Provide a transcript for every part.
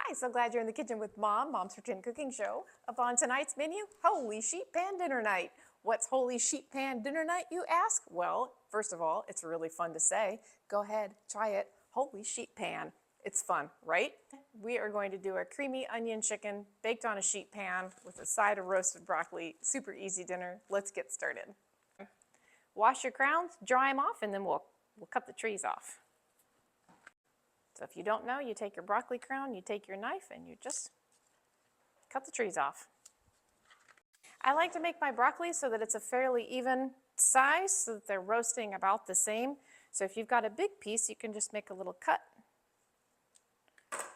Hi, so glad you're in the kitchen with Mom, Mom's Pretend Cooking Show. Up on tonight's menu, Holy Sheet Pan Dinner Night. What's Holy Sheet Pan Dinner Night, you ask? Well, first of all, it's really fun to say. Go ahead, try it. Holy Sheet Pan. It's fun, right? We are going to do a creamy onion chicken baked on a sheet pan with a side of roasted broccoli. Super easy dinner. Let's get started. Wash your crowns, dry them off, and then we'll cut the trees off. So if you don't know, you take your broccoli crown, you take your knife, and you just cut the trees off. I like to make my broccoli so that it's a fairly even size, so that they're roasting about the same. So if you've got a big piece, you can just make a little cut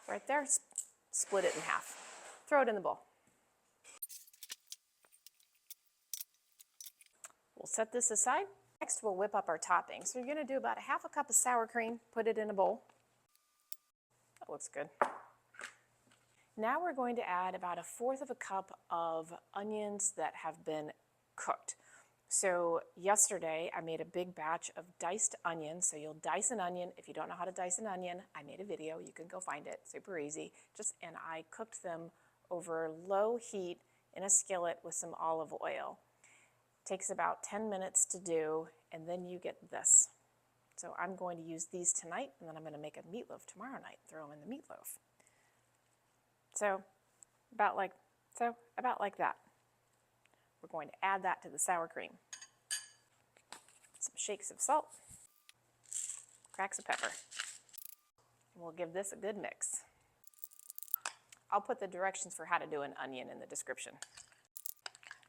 right there, split it in half. Throw it in the bowl. We'll set this aside. Next, we'll whip up our topping. So you're going to do about a half a cup of sour cream, put it in a bowl. That looks good. Now we're going to add about 1/4 cup of onions that have been cooked. So yesterday I made a big batch of diced onions. So you'll dice an onion. If you don't know how to dice an onion, I made a video. You can go find it. Super easy. And I cooked them over low heat in a skillet with some olive oil. Takes about 10 minutes to do, and then you get this. So I'm going to use these tonight, and then I'm going to make a meatloaf tomorrow night, throw them in the meatloaf. So about like that. We're going to add that to the sour cream. Some shakes of salt, cracks of pepper. And we'll give this a good mix. I'll put the directions for how to do an onion in the description.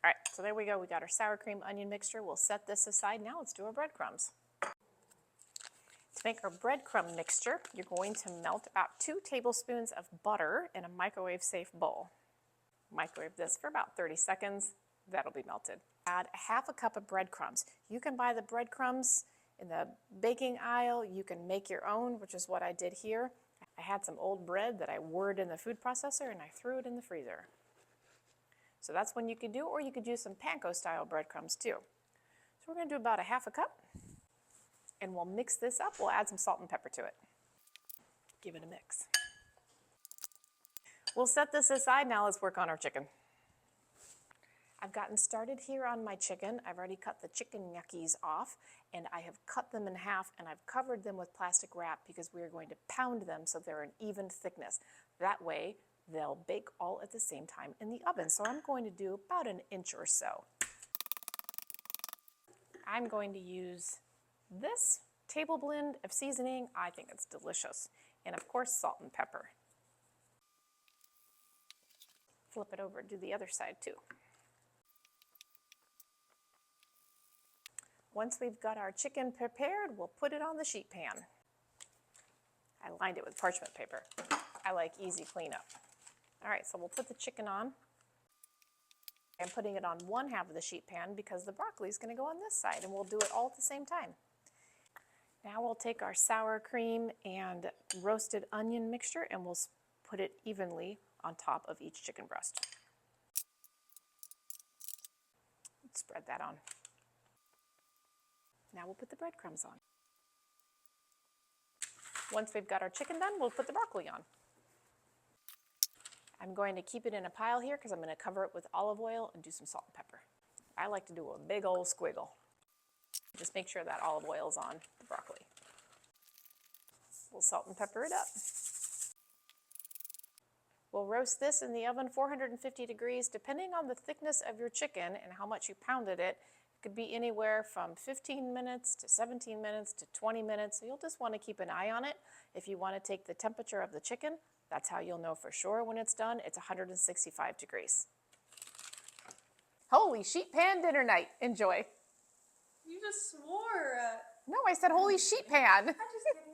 All right, so there we go. We got our sour cream onion mixture. We'll set this aside. Now let's do our breadcrumbs. To make our breadcrumb mixture, you're going to melt about 2 tablespoons of butter in a microwave-safe bowl. Microwave this for about 30 seconds. That'll be melted. Add a half a cup of breadcrumbs. You can buy the breadcrumbs in the baking aisle. You can make your own, which is what I did here. I had some old bread that I whirred in the food processor, and I threw it in the freezer. So that's one you could do, or you could use some panko style breadcrumbs too. So we're going to do about a half a cup. And we'll mix this up. We'll add some salt and pepper to it. Give it a mix. We'll set this aside. Now let's work on our chicken. I've gotten started here on my chicken. I've already cut the chicken gnocchis off, and I have cut them in half, and I've covered them with plastic wrap because we are going to pound them so they're an even thickness. That way, they'll bake all at the same time in the oven. So I'm going to do about 1 inch or so. I'm going to use this table blend of seasoning. I think it's delicious. And of course, salt and pepper. Flip it over, do the other side too. Once we've got our chicken prepared, we'll put it on the sheet pan. I lined it with parchment paper. I like easy cleanup. All right, so we'll put the chicken on. I'm putting it on one half of the sheet pan because the broccoli is going to go on this side, and we'll do it all at the same time. Now we'll take our sour cream and roasted onion mixture, and we'll put it evenly on top of each chicken breast. Let's spread that on. Now we'll put the breadcrumbs on. Once we've got our chicken done, we'll put the broccoli on. I'm going to keep it in a pile here because I'm going to cover it with olive oil and do some salt and pepper. I like to do a big old squiggle. Just make sure that olive oil is on the broccoli. We'll salt and pepper it up. We'll roast this in the oven 450 degrees, depending on the thickness of your chicken and how much you pounded it. It could be anywhere from 15 minutes to 17 minutes to 20 minutes. So you'll just want to keep an eye on it. If you want to take the temperature of the chicken, that's how you'll know for sure when it's done. It's 165 degrees. Holy sheet pan dinner night. Enjoy. You just swore. No, I said holy sheet pan. I just